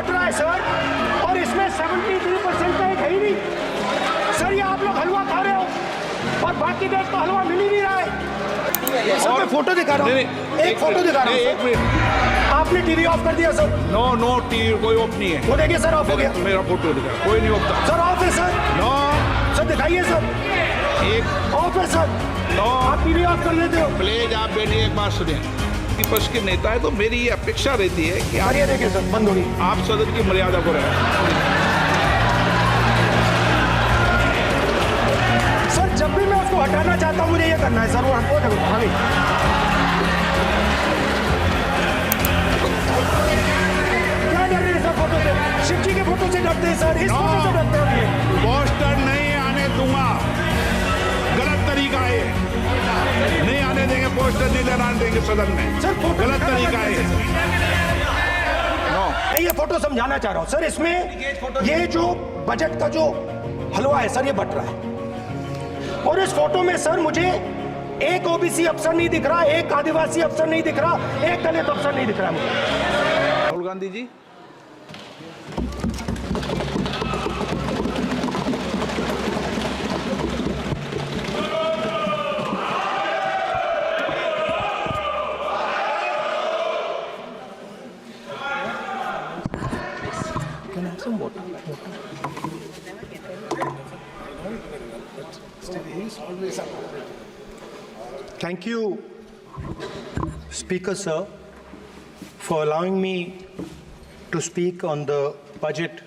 But रहा है sir, और इसमें 73% का एक है ही नहीं सर। ये आप लोग हलवा खा रहे हो और बाकी देश को हलवा मिल ही नहीं रहा है। सर मैं फोटो दिखा रहा हूँ, एक फोटो दिखा रहा हूँ। एक मिनट, आपने टीवी ऑफ कर दिया सर? नो टीवी कोई ऑफ नहीं है। वो देखिए सर, ऑफ हो गया। मेरा फोटो दिखा, कोई नहीं ऑफ था सर। ऑफ है सर? नो सर दिखाइए सर, एक ऑफ है सर। नो, आप टीवी ऑफ कर लेते हो? प्लीज आप बैठिए, एक बात सुनिए। विपक्ष के नेता है तो मेरी ये अपेक्षा रहती है कि ये देखिए सर, बंद हो गई। आप सदन की मर्यादा को रखें। सर जब भी मैं उसको हटाना चाहता हूँ मुझे ये करना है सर, वो हटो देखो भाभी। क्या डर रहे हैं सर फोटो से? शिव जी के फोटो से डरते हैं सर, इस फोटो से डरते हैं ये। पोस्टर नहीं आने दूंगा, गलत तरीका है, नहीं आने देंगे पोस्टर, नहीं आने देंगे सदन में सर। फोटो गलत तरीका है। नो, मैं ये फोटो समझाना चाह रहा हूँ सर। इसमें ये जो बजट का जो हलवा है सर, ये बट रहा है। और इस फोटो में सर मुझे एक ओबीसी अफसर नहीं दिख रहा, एक आदिवासी अफसर नहीं दिख रहा, एक दलित अफसर नहीं दिख रहा मुझे। राहुल गांधी जी, Thank you, Speaker Sir, for allowing me to speak on the budget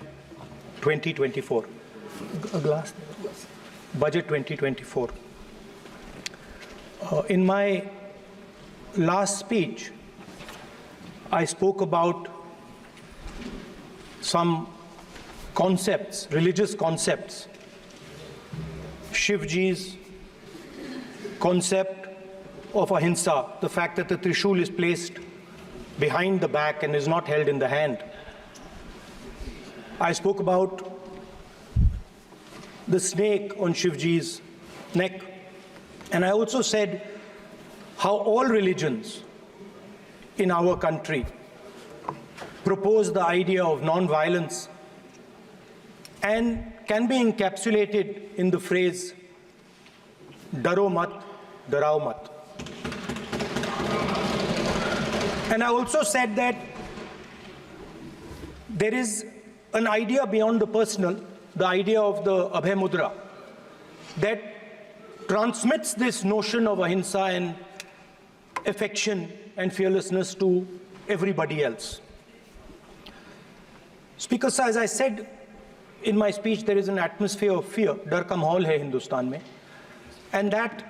2024. A glass. Budget 2024. In my last speech, I spoke about some concepts, religious concepts. Shivji's concept of ahimsa, the fact that the trishul is placed behind the back and is not held in the hand. I spoke about the snake on Shivji's neck, and I also said how all religions in our country propose the idea of non-violence and can be encapsulated in the phrase "Daro mat, darao mat." And I also said that there is an idea beyond the personal, the idea of the Abhay Mudra, that transmits this notion of ahimsa and affection and fearlessness to everybody else. Speaker sir, as I said in my speech, there is an atmosphere of fear, dar ka mahol hai Hindustan mein, and that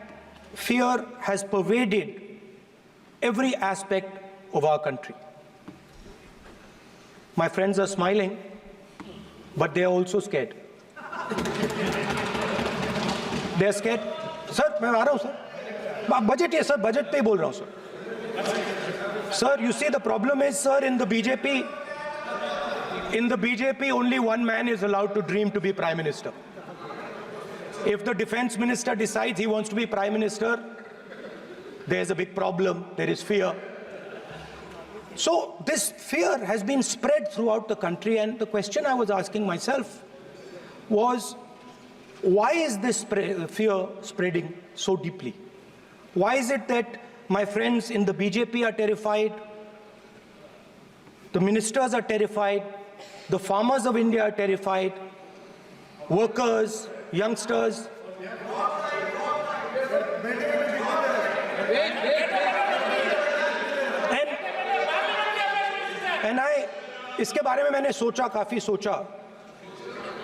fear has pervaded every aspect of our country. My friends are smiling, but they are also scared. They are scared. Sir, मैं आ रहा हूँ sir, budget है sir, budget पे ही बोल रहा हूँ sir. Sir, you see the problem is, sir, in the BJP only one man is allowed to dream to be Prime Minister. If the defense minister decides he wants to be Prime Minister, there's a big problem, there is fear. So this fear has been spread throughout the country, and the question I was asking myself was, why is this fear spreading so deeply? Why is it that my friends in the BJP are terrified, the ministers are terrified, the farmers of India are terrified, workers, youngsters? And इसके बारे में मैंने सोचा, काफी सोचा,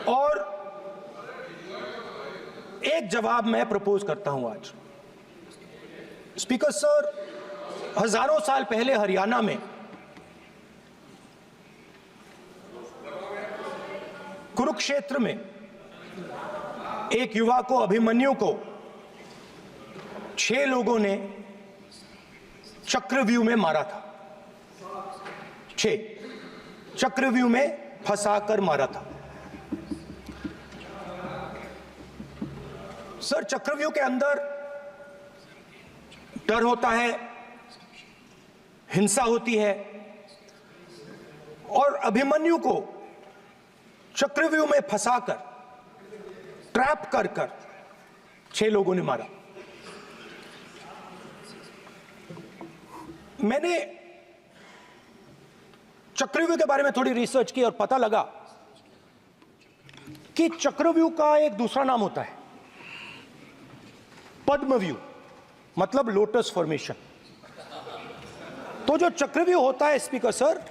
और एक जवाब मैं प्रपोज करता हूं आज. स्पीकर सर, हजारों साल पहले हरियाणा में कुरुक्षेत्र में एक युवा को, अभिमन्यु को, 6 लोगों ने चक्रव्यूह में मारा था. 6 चक्रव्यूह में फंसाकर मारा था. सर, चक्रव्यूह के अंदर डर होता है, हिंसा होती है, और अभिमन्यु को चक्रव्यूह में फंसाकर ट्रैप कर 6 लोगों ने मारा। मैंने चक्रव्यूह के बारे में थोड़ी रिसर्च की और पता लगा कि चक्रव्यूह का एक दूसरा नाम होता है पद्मव्यूह, मतलब लोटस फॉर्मेशन। तो जो चक्रव्यूह होता है स्पीकर सर,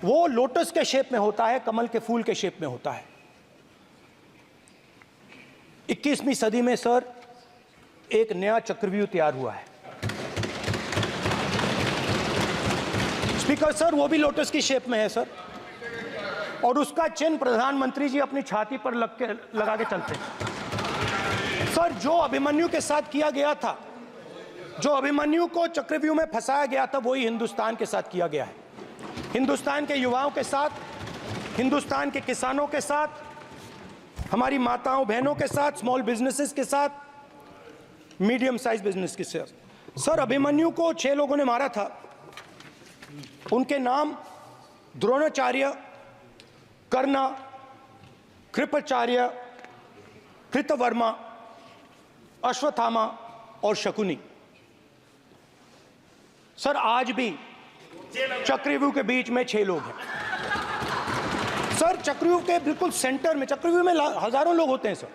वो लोटस के शेप में होता है, कमल के फूल के शेप में होता है। 21वीं सदी में सर एक नया चक्रव्यूह तैयार हुआ है स्पीकर सर, वो भी लोटस की शेप में है सर, और उसका चिन्ह प्रधानमंत्री जी अपनी छाती पर लगा के चलते हैं सर। जो अभिमन्यु के साथ किया गया था, जो अभिमन्यु को चक्रव्यूह में फंसाया गया था, वही हिंदुस्तान के साथ किया गया है। हिंदुस्तान के युवाओं के साथ, हिंदुस्तान के किसानों के साथ, हमारी माताओं बहनों के साथ, स्मॉल बिजनेसेस के साथ, मीडियम साइज बिजनेस के साथ। सर अभिमन्यु को 6 लोगों ने मारा था। उनके नाम द्रोणाचार्य, कर्णा, कृपाचार्य, कृतवर्मा, अश्वत्थामा और शकुनी। सर आज भी चक्रव्यूह के बीच में 6 लोग हैं सर। चक्रव्यूह के बिल्कुल सेंटर में, चक्रव्यूह में हजारों लोग होते हैं सर,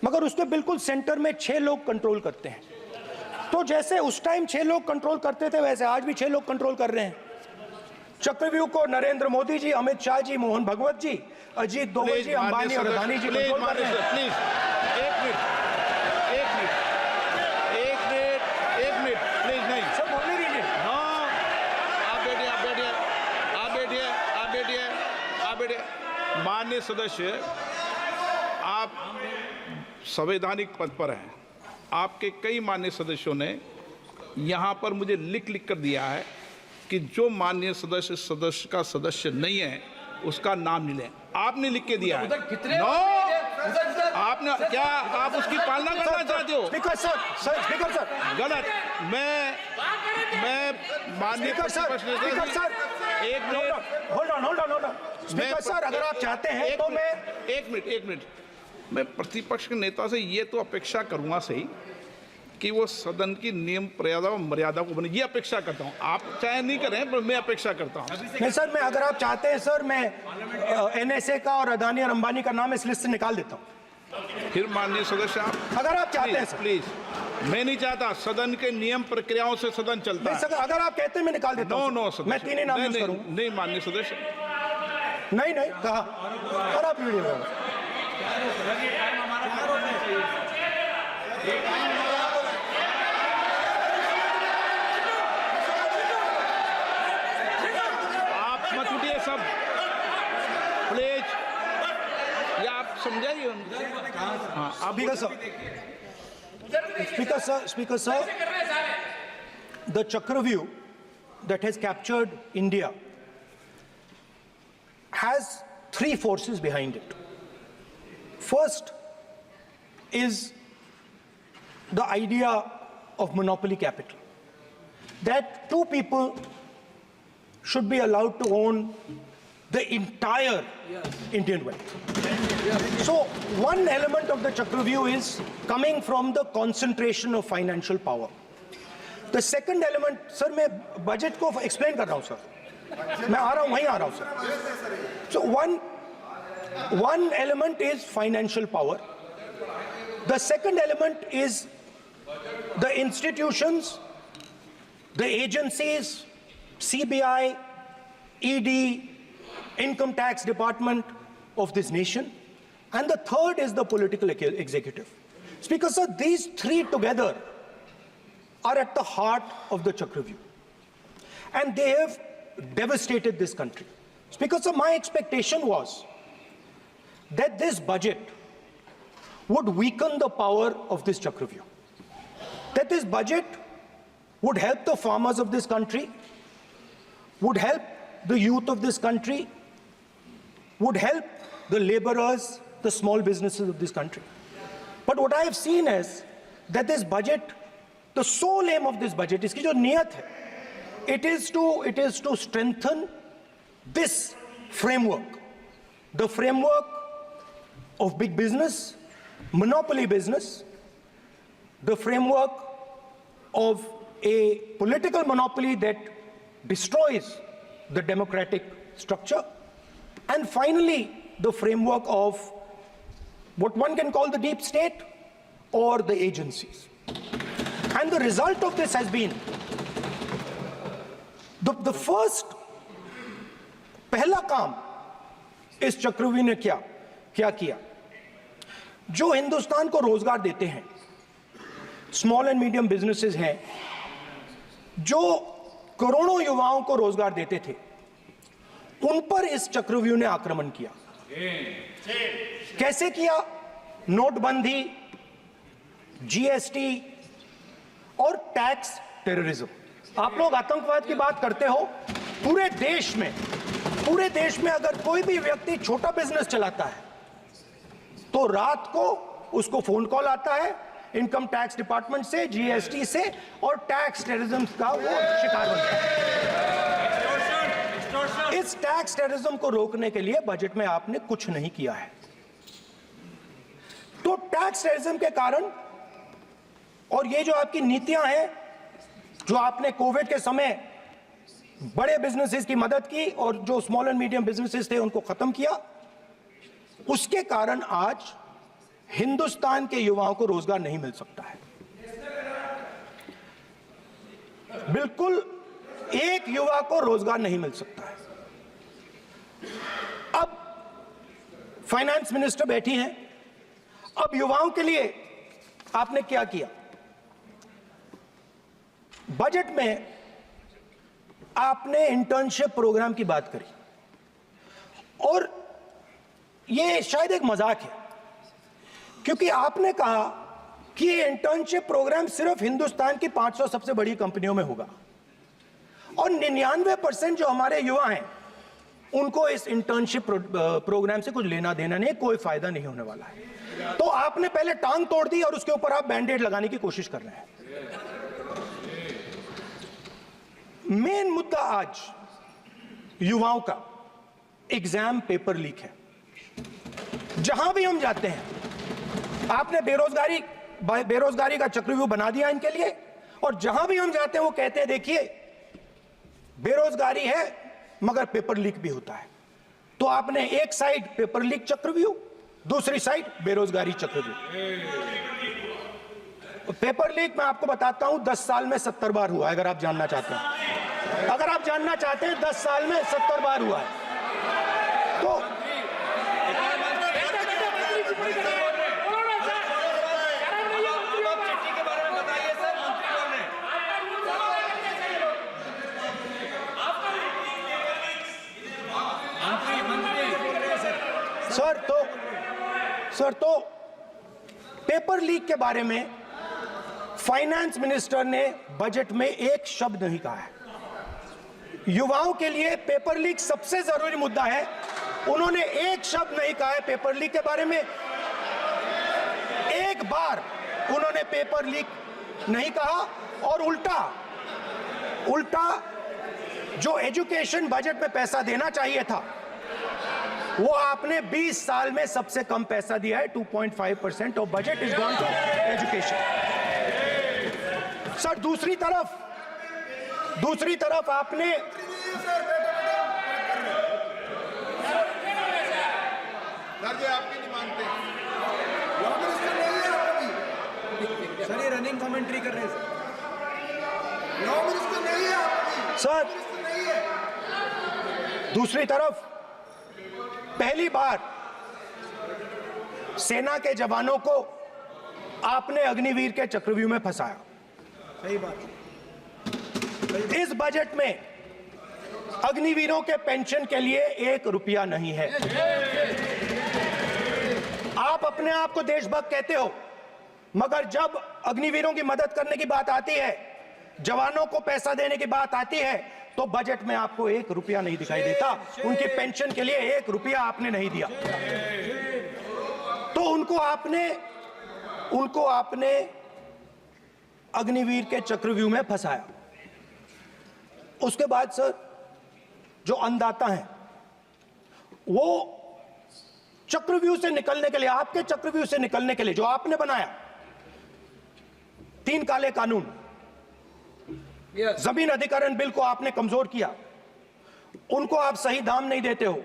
मगर उसके बिल्कुल सेंटर में 6 लोग कंट्रोल करते हैं। तो जैसे उस टाइम 6 लोग कंट्रोल करते थे, वैसे आज भी 6 लोग कंट्रोल कर रहे हैं चक्रव्यूह को। नरेंद्र मोदी जी, अमित शाह जी, मोहन भगवत जी, अजीत दोवल जी, अंबानी और अदानी जी कंट्रोल कर रहे हैं। प्लीज एक मिनट प्लीज। नहीं सर बोलने दीजिए। हाँ, आप बैठिए। माननीय सदस्य, आप संवैधानिक पद पर हैं। आपके कई माननीय सदस्यों ने यहाँ पर मुझे लिख कर दिया है कि जो माननीय सदस्य का सदस्य नहीं है उसका नाम नहीं लें। आपने लिख के दिया है। नो, आपने क्या, आप उसकी पालना करना चाहते हो? स्पीकर सर गलत। मैं माननीय स्पीकर सर एक minute, hold on speaker sir, अगर आप चाहते हैं तो मैं एक मिनट मैं प्रतिपक्ष के नेता से ये तो अपेक्षा करूंगा सही कि वो सदन की नियम मर्यादा को बने, ये अपेक्षा करता हूं। आप चाहे नहीं करें, पर मैं अपेक्षा करता हूं। नहीं सर, मैं, अगर आप चाहते हैं सर, मैं NSA का और अदानी और अंबानी का नाम इस लिस्ट से निकाल देता हूं। फिर माननीय सदस्य, आप अगर आप चाहते हैं सर। प्लीज, मैं नहीं चाहता। सदन के नियम प्रक्रियाओं से सदन चलता है। अगर आप कहते हैं मैं निकाल देता हूं। नो मैं 3 ही नाम यूज करूंगा। नहीं माननीय सदस्य, नहीं कहा, और आप वीडियो सब प्लीज, या आप समझाइए। हाँ, Speaker sir, the Chakravyuh that has captured India has 3 forces behind it. First is the idea of monopoly capital, that 2 people should be allowed to own the entire Indian wealth. So one element of the Chakravyuh is coming from the concentration of financial power. The second element, sir, मैं budget को explain कर रहा हूँ sir, मैं आ रहा हूँ, वहीं आ रहा हूँ sir. So one element is financial power. The second element is the institutions, the agencies, CBI, ED, Income Tax Department of this nation, and the third is the political executive. Speaker sir, these 3 together are at the heart of the Chakravyuh, and they have devastated this country. Speaker sir, my expectation was that this budget would weaken the power of this Chakravyuh, that this budget would help the farmers of this country, would help the youth of this country, would help the laborers, the small businesses of this country. But what I have seen is that this budget, the sole aim of this budget, iski jo niyat hai, it is to strengthen this framework, the framework of big business, monopoly business, the framework of a political monopoly that destroys the democratic structure, and finally, the framework of what one can call the deep state or the agencies. And the result of this has been the first पहला काम इस चक्रव्यूह ने क्या किया, जो हिंदुस्तान को रोजगार देते हैं, स्मॉल एंड मीडियम बिजनेसेस हैं, जो करोड़ों युवाओं को रोजगार देते थे, उन पर इस चक्रव्यूह ने आक्रमण किया। कैसे किया? नोटबंदी, जीएसटी और टैक्स टेररिज्म। आप लोग आतंकवाद की बात करते हो, पूरे देश में अगर कोई भी व्यक्ति छोटा बिजनेस चलाता है तो रात को उसको फोन कॉल आता है इनकम टैक्स डिपार्टमेंट से, जीएसटी से, और टैक्स टेररिज्म का वो शिकार बनता है। इस टैक्स टेररिज्म को रोकने के लिए बजट में आपने कुछ नहीं किया है। तो टैक्स टेररिज्म के कारण और ये जो आपकी नीतियां हैं, जो आपने कोविड के समय बड़े बिजनेसेस की मदद की और जो स्मॉल एंड मीडियम बिजनेसेस थे उनको खत्म किया, उसके कारण आज हिंदुस्तान के युवाओं को रोजगार नहीं मिल सकता है। बिल्कुल एक युवा को रोजगार नहीं मिल सकता है। अब फाइनेंस मिनिस्टर बैठी हैं, अब युवाओं के लिए आपने क्या किया? बजट में आपने इंटर्नशिप प्रोग्राम की बात करी और यह शायद एक मजाक है, क्योंकि आपने कहा कि ये इंटर्नशिप प्रोग्राम सिर्फ हिंदुस्तान की 500 सबसे बड़ी कंपनियों में होगा और 99% जो हमारे युवा हैं उनको इस इंटर्नशिप प्रोग्राम से कुछ लेना देना नहीं, कोई फायदा नहीं होने वाला है। तो आपने पहले टांग तोड़ दी और उसके ऊपर आप बैंडेड लगाने की कोशिश कर रहे हैं। मेन मुद्दा आज युवाओं का एग्जाम पेपर लीक है। जहां भी हम जाते हैं, आपने बेरोजगारी का चक्रव्यूह बना दिया इनके लिए, और जहां भी हम जाते हैं वो कहते हैं देखिए बेरोजगारी है मगर पेपर लीक भी होता है। तो आपने एक साइड पेपर लीक चक्रव्यूह, दूसरी साइड बेरोजगारी चक्रव्यूह। पेपर लीक मैं आपको बताता हूं 10 साल में 70 बार हुआ है। अगर आप जानना चाहते हैं, 10 साल में 70 बार हुआ है। तो सर तो पेपर लीक के बारे में फाइनेंस मिनिस्टर ने बजट में एक शब्द नहीं कहा है। युवाओं के लिए पेपर लीक सबसे जरूरी मुद्दा है, उन्होंने एक शब्द नहीं कहा है पेपर लीक के बारे में। एक बार उन्होंने पेपर लीक नहीं कहा और उल्टा जो एजुकेशन बजट में पैसा देना चाहिए था वो आपने 20 साल में सबसे कम पैसा दिया है। 2.5% of budget is gone to education. Sir दूसरी तरफ आपने आपकी नहीं मानते सर, ये रनिंग कमेंट्री कर रहे हैं सर। दूसरी तरफ पहली बार सेना के जवानों को आपने अग्निवीर के चक्रव्यूह में फंसाया। सही बात। इस बजट में अग्निवीरों के पेंशन के लिए 1 रुपया नहीं है। आप अपने आप को देशभक्त कहते हो, मगर जब अग्निवीरों की मदद करने की बात आती है, जवानों को पैसा देने की बात आती है, तो बजट में आपको 1 रुपया नहीं दिखाई देता। उनकी पेंशन के लिए 1 रुपया आपने नहीं दिया। तो उनको आपने अग्निवीर के चक्रव्यूह में फंसाया। उसके बाद सर जो अन्नदाता हैं, वो चक्रव्यूह से निकलने के लिए, आपके चक्रव्यूह से निकलने के लिए जो आपने बनाया 3 काले कानून, जमीन अधिग्रहण बिल को आपने कमजोर किया, उनको आप सही दाम नहीं देते हो।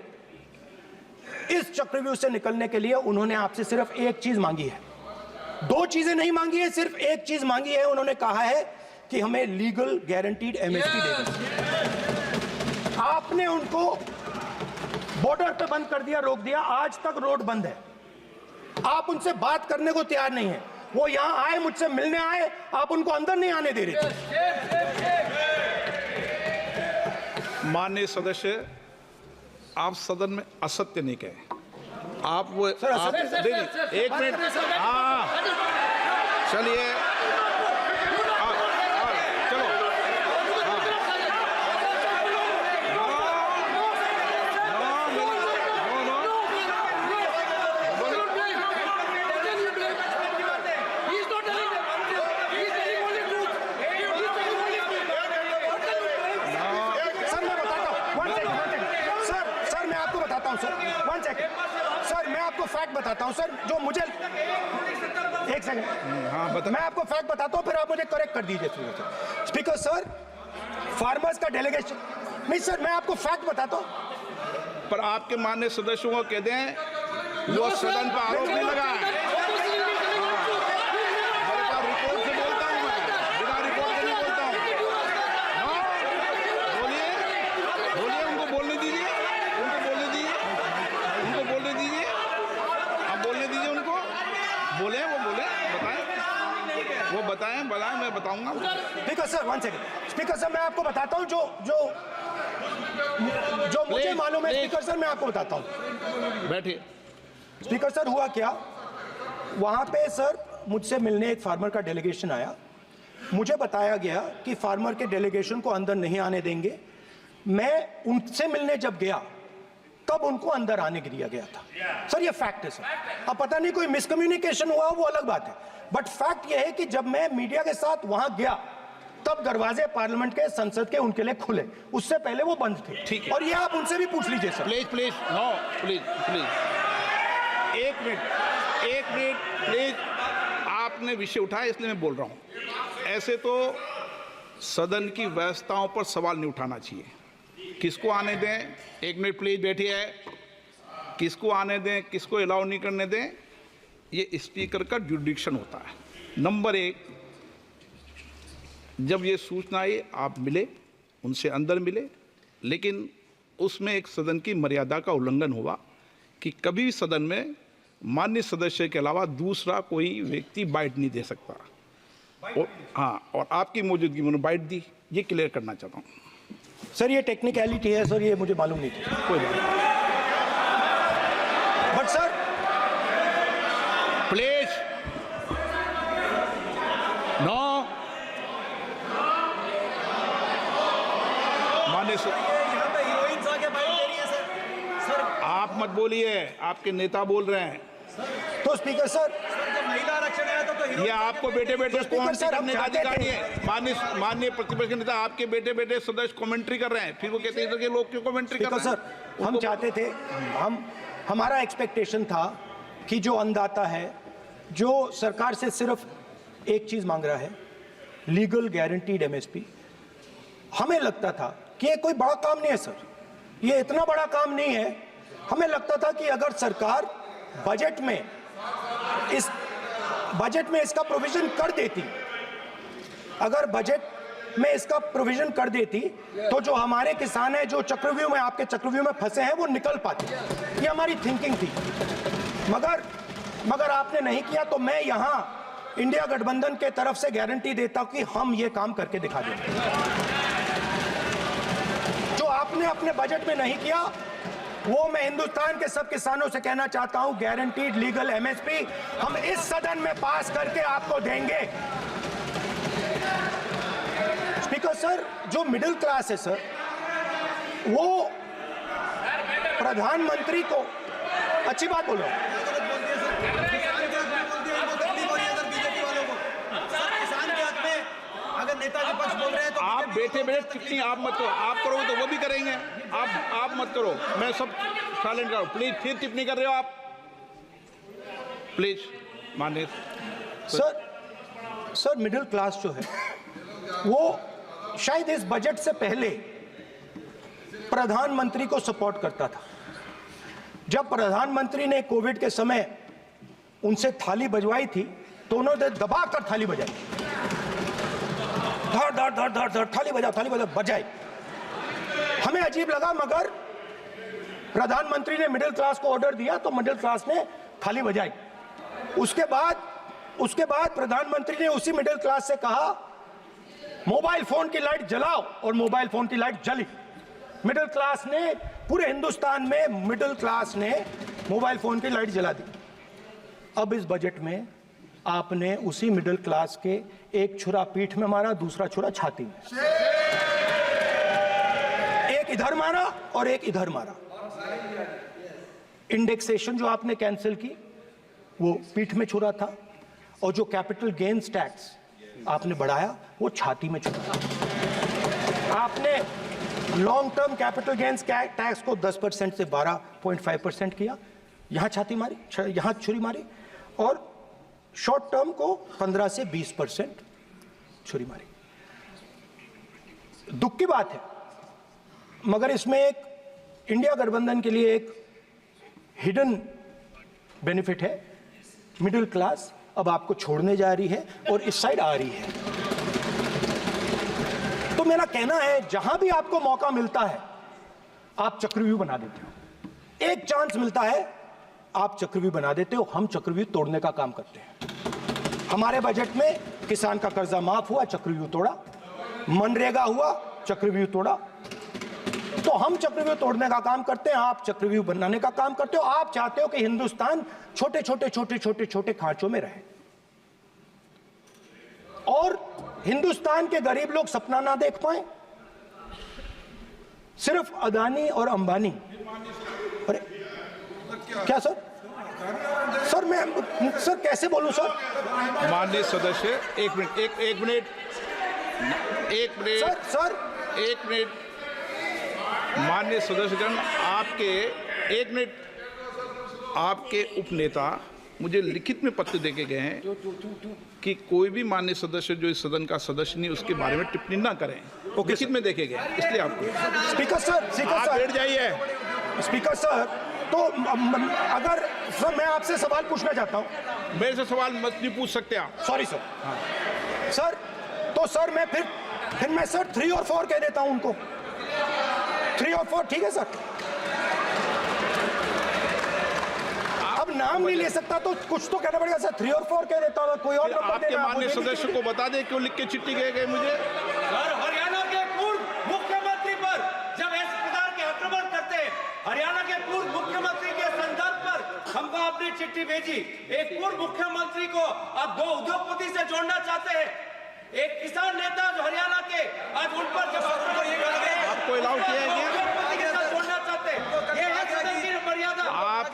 इस चक्रव्यूह से निकलने के लिए उन्होंने आपसे सिर्फ एक चीज मांगी है, 2 चीजें नहीं मांगी है, सिर्फ एक चीज मांगी है। उन्होंने कहा है कि हमें लीगल गारंटीड एमएसपी दे दो। आपने उनको बॉर्डर पे बंद कर दिया, रोक दिया, आज तक रोड बंद है। आप उनसे बात करने को तैयार नहीं है। वो यहां आए, मुझसे मिलने आए, आप उनको अंदर नहीं आने दे रहे थे। माननीय सदस्य, आप सदन में असत्य नहीं कहे। आप वो सर, आप देखिए, एक मिनट, हाँ चलिए, चलो, सर मैं आपको फैक्ट बताता हूं सर, जो मुझे एक सेकंड, हाँ बता, मैं आपको फैक्ट बताता हूं, फिर आप मुझे करेक्ट कर दीजिए। स्पीकर सर, फार्मर्स का डेलीगेशन नहीं सर, मैं आपको फैक्ट बताता हूं। पर आपके माननीय सदस्यों को कह दें, वो सदन पर आरोप नहीं लगा है। रिपोर्ट से बोलता हूं मैं, बिना रिपोर्ट के नहीं बोलता हूं। बोलिए, बोलिए, उनको बोलने दीजिए, उनको बोलने दीजिए, उनको बोलने दीजिए, आप बोलने दीजिए उनको, बोले, वो बोले, बताएं, वो बताएं, मैं बताऊंगा। Speaker sir, 1 second. Speaker sir, मैं आपको बताता हूं जो मुझे मालूम है। स्पीकर सर, मैं आपको बताता हूं। बैठिए। स्पीकर सर, हुआ क्या, वहां पे सर मुझसे मिलने एक फार्मर का डेलीगेशन आया। मुझे बताया गया कि फार्मर के डेलीगेशन को अंदर नहीं आने देंगे। मैं उनसे मिलने जब गया तब उनको अंदर आने के दिया गया था। सर ये फैक्ट है सर। अब पता नहीं कोई मिसकम्युनिकेशन हुआ, वो अलग बात है, बट फैक्ट ये है कि जब मैं मीडिया के साथ वहां गया तब दरवाजे पार्लियामेंट के, संसद के उनके लिए खुले, उससे पहले वो बंद थे। ठीक है। और ये आप उनसे भी पूछ लीजिए sir. Please please, no please please, एक मिनट प्लीज। आपने विषय उठाया इसलिए मैं बोल रहा हूं। ऐसे तो सदन की व्यवस्थाओं पर सवाल नहीं उठाना चाहिए। किसको आने दें, 1 मिनट प्लीज बैठिए, किसको आने दें, किसको अलाउ नहीं करने दें, ये स्पीकर का जुडिक्शन होता है। नंबर 1, जब ये सूचना आई आप मिले, उनसे अंदर मिले, लेकिन उसमें एक सदन की मर्यादा का उल्लंघन हुआ कि कभी भी सदन में माननीय सदस्य के अलावा दूसरा कोई व्यक्ति बाइट नहीं दे सकता। और हाँ, और आपकी मौजूदगी में बाइट दी, ये क्लियर करना चाहता हूँ। सर ये टेक्निकलिटी है सर, ये मुझे मालूम नहीं थी। कोई बात नहीं। बट सर प्लीज, नो, माननीय यहाँ पे हीरोइंस आके बाइट दे रही है सर। सर आप मत बोलिए, आपके नेता बोल रहे हैं। तो स्पीकर सर, जब महिला आरक्षण आया था तो ये आपको बेटे बेटे कमेंट्री सर, हम करने का चाहते अधिकार थे। नहीं है। माननीय प्रतिपक्ष के नेता आपके बेटे बेटे सदस्य कमेंट्री कर रहे हैं, फिर वो कहते हैं कि लोग क्यों कमेंट्री कर स्पीकर रहे हैं। सर, हम चाहते थे, हमारा एक्सपेक्टेशन था कि जो अन्नदाता है, जो सरकार से सिर्फ एक चीज मांग रहा है, लीगल गारंटीड एमएसपी, हमें लगता था कि ये कोई बड़ा काम नहीं है सर, ये इतना बड़ा काम नहीं है। हमें लगता था कि अगर सरकार बजट में इसका प्रोविजन कर देती, अगर बजट में इसका प्रोविजन कर देती, तो जो हमारे किसान हैं जो चक्रव्यूह में, आपके चक्रव्यूह में फंसे हैं, वो निकल पाते। ये हमारी थिंकिंग थी, मगर आपने नहीं किया। तो मैं यहां इंडिया गठबंधन के तरफ से गारंटी देता हूं कि हम ये काम करके दिखा देंगे। जो आपने अपने बजट में नहीं किया, वो मैं हिंदुस्तान के सब किसानों से कहना चाहता हूं, गारंटीड लीगल एमएसपी हम इस सदन में पास करके आपको देंगे। स्पीकर सर, जो मिडिल क्लास है सर, वो प्रधानमंत्री को अच्छी बात बोलो, बीजेपी वालों को, सर किसान के हक में अगर नेता विपक्ष बोल रहे हैं तो आप बैठे बैठे टिप्पणी आप मत करो, आप करोगे तो वो भी करेंगे। आप मत करो, मैं सब साइलेंट करो प्लीज। फिर टिप्पणी कर रहे हो आप, प्लीज माननीय सर मिडिल क्लास जो है वो शायद इस बजट से पहले प्रधानमंत्री को सपोर्ट करता था। जब प्रधानमंत्री ने कोविड के समय उनसे थाली बजवाई थी तो उन्होंने दबाकर थाली बजाई, धड़ धड़ धड़ धड़ धड़ थाली बजा बजाई। हमें अजीब लगा, मगर प्रधानमंत्री ने मिडिल क्लास को ऑर्डर दिया तो मिडिल क्लास ने थाली बजाई। उसके बाद प्रधानमंत्री ने उसी मिडिल क्लास से कहा मोबाइल फोन की लाइट जलाओ, और मोबाइल फोन की लाइट जली। मिडिल क्लास ने, पूरे हिंदुस्तान में मिडिल क्लास ने मोबाइल फोन की लाइट जला दी। अब इस बजट में आपने उसी मिडिल क्लास के एक छुरा पीठ में मारा, दूसरा छुरा छाती में, एक इधर मारा और एक इधर मारा। इंडेक्सेशन जो आपने कैंसिल की वो पीठ में छुरा था, और जो कैपिटल गेन्स टैक्स आपने बढ़ाया वो छाती में छुरा। आपने long term capital gains tax को 10% से 12.5% किया, यहां छाती मारी, यहां छुरी मारी, और शॉर्ट टर्म को 15 से 20% छुरी मारी। दुख की बात है, मगर इसमें एक इंडिया गठबंधन के लिए एक हिडन बेनिफिट है। मिडिल क्लास अब आपको छोड़ने जा रही है और इस साइड आ रही है। तो मेरा कहना है, जहां भी आपको मौका मिलता है आप चक्रव्यूह बना देते हो। एक चांस मिलता है आप चक्रव्यूह बना देते हो, हम चक्रव्यूह तोड़ने का काम करते हैं। हमारे बजट में किसान का कर्जा माफ हुआ, चक्रव्यूह तोड़ा, मनरेगा हुआ, चक्रव्यूह तोड़ा। तो हम चक्रव्यूह तोड़ने का काम करते हैं, आप चक्रव्यूह बनाने का काम करते हो। आप चाहते हो कि हिंदुस्तान छोटे छोटे छोटे छोटे छोटे खांचों में रहे, और हिंदुस्तान के गरीब लोग सपना ना देख पाए। सिर्फ अदानी और अंबानी। अरे क्या सर मैं कैसे बोलूं सर? माननीय सदस्य एक मिनट माननीय सदस्यगण, आपके उपनेता मुझे लिखित में पत्र देके गए हैं कि कोई भी माननीय सदस्य जो इस सदन का सदस्य नहीं उसके बारे में टिप्पणी ना करें। लिखित में देखे गए, इसलिए आपको स्पीकर सर आप बैठ जाइए। स्पीकर सर, तो अगर सर मैं आपसे सवाल पूछना चाहता हूं। मेरे से सवाल मत नहीं पूछ सकते आप। Sorry sir. सर तो सर मैं फिर मैं सर 3 और 4 कह देता हूं उनको। 3 और 4 ठीक है सर? अब नाम नहीं ले सकता तो कुछ तो कहना पड़ेगा सर। 3 और 4 कह देता हूं, कोई और नंबर आपके देना। माननीय सदस्य को बता दें क्यों लिख के चिट्ठी गए मुझे। सर, हरियाणा के पूर्व मुख्यमंत्री पर जब इस प्रकार के आक्रमण करते हैं, हरियाणा के पूर्व मुख्यमंत्री के संदर्भ पर हमको आपने चिट्ठी भेजी। एक पूर्व मुख्यमंत्री को आप 2 उद्योगपति से जोड़ना चाहते हैं, एक किसान नेता जो हरियाणा के, आज उन पर जब आपको अलाउ किया है क्या? उद्योगपति के साथ जोड़ना चाहते हैं, ये है सदन की मर्यादा। आप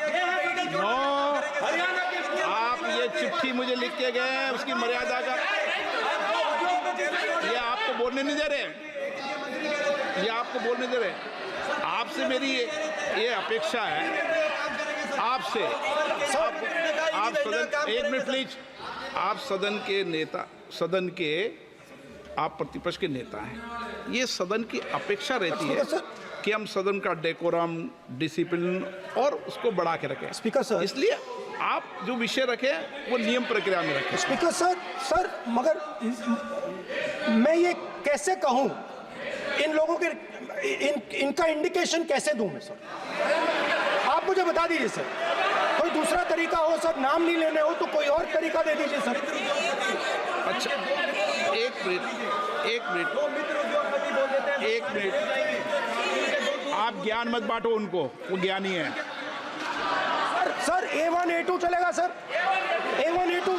हरियाणा के आप ये चिट्ठी मुझे लिख के गए हैं, उसकी मर्यादा का ये आपको बोलने नहीं दे रहे, ये आपको बोलने दे रहे। आपसे मेरी ये अपेक्षा है आपसे, आप सदन, एक मिनट प्लीज, आप सदन के नेता, सदन के आप प्रतिपक्ष के नेता हैं। ये सदन की अपेक्षा रहती है कि हम सदन का डेकोरम, डिसिप्लिन और उसको बढ़ा के रखें। स्पीकर सर, इसलिए आप जो विषय रखें वो नियम प्रक्रिया में रखें। स्पीकर सर मगर मैं ये कैसे कहूं, इन लोगों के इनका इंडिकेशन कैसे दूं मैं सर? आप मुझे बता दीजिए सर, कोई दूसरा तरीका हो सर, नाम नहीं लेने हो तो कोई और तरीका दे दीजिए सर। अच्छा एक मिनट आप ज्ञान मत बांटो उनको, वो ज्ञानी है। सर A1 A2 चलेगा सर, A1 A2।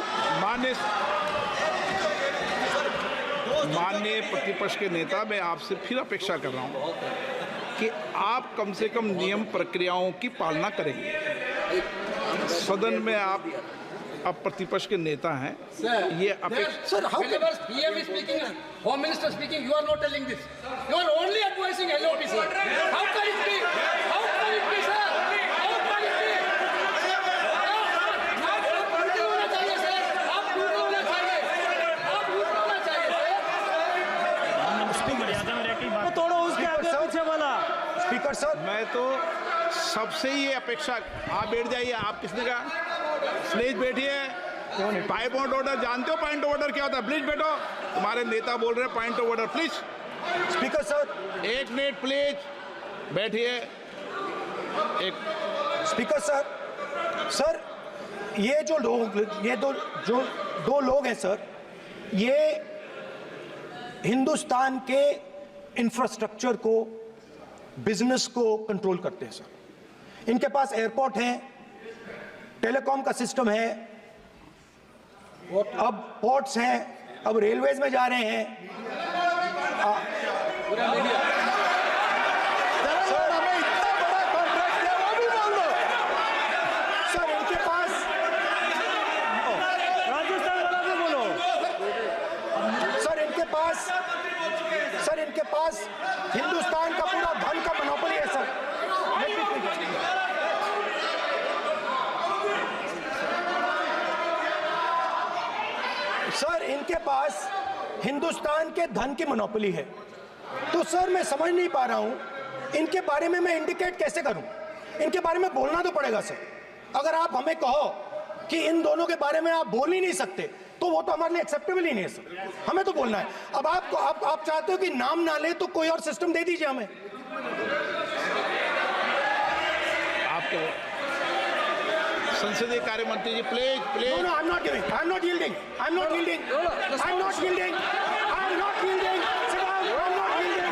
माननीय प्रतिपक्ष के नेता, मैं आपसे फिर अपेक्षा कर रहा हूं कि आप कम से कम नियम प्रक्रियाओं की पालना करेंगे। सदन में आप अब प्रतिपक्ष के नेता हैं, ये अपेक्षा Sir, whenever PM is speaking, Home Minister speaking, you are not telling this. You are only advising LOP, sir. How can it be? How can it be, sir? How can it be? आप उल्टे होना चाहिए, sir. आप उल्टे होना चाहिए. आप उल्टे होना चाहिए, sir. तोड़ो उसके आगे पीछे वाला। स्पीकर सर, मैं तो सबसे ये अपेक्षा, आप बैठ जाइए। आप किसने कहा? प्लीज बैठिए। पॉइंट ऑफ ऑर्डर जानते हो? पॉइंट ऑफ ऑर्डर क्या होता है? प्लीज बैठो। तुम्हारे नेता बोल रहे हैं point of order, please. Speaker sir, 1 minute please बैठिए। एक स्पीकर सर, सर ये जो लोग, ये दो लोग हैं सर, ये हिंदुस्तान के इंफ्रास्ट्रक्चर को, बिजनेस को कंट्रोल करते हैं सर। इनके पास एयरपोर्ट है, टेलीकॉम का सिस्टम है, अब पोर्ट्स हैं, अब रेलवेज में जा रहे हैं। सर हमें इतना बड़ा कॉन्ट्रैक्ट दिया, वो भी बोल दो। सर इनके पास, राजस्थान वाला भी बोलो। सर इनके पास हिंदुस्तान का पूरा धन का मोनोपोली है सर। सर इनके पास हिंदुस्तान के धन की मोनोपोली है। तो सर मैं समझ नहीं पा रहा हूं इनके बारे में मैं इंडिकेट कैसे करूं। इनके बारे में बोलना तो पड़ेगा सर। अगर आप हमें कहो कि इन दोनों के बारे में आप बोल ही नहीं सकते तो वो तो हमारे लिए एक्सेप्टेबल ही नहीं है सर। हमें तो बोलना है। अब आप चाहते हो कि नाम ना ले तो कोई और सिस्टम दे दीजिए हमें। आपके संसदीय कार्य मंत्री ji, please please. No, I'm not giving. I'm not yielding. I'm not yielding. I'm not yielding. I'm not yielding. Sit down. I'm not yielding.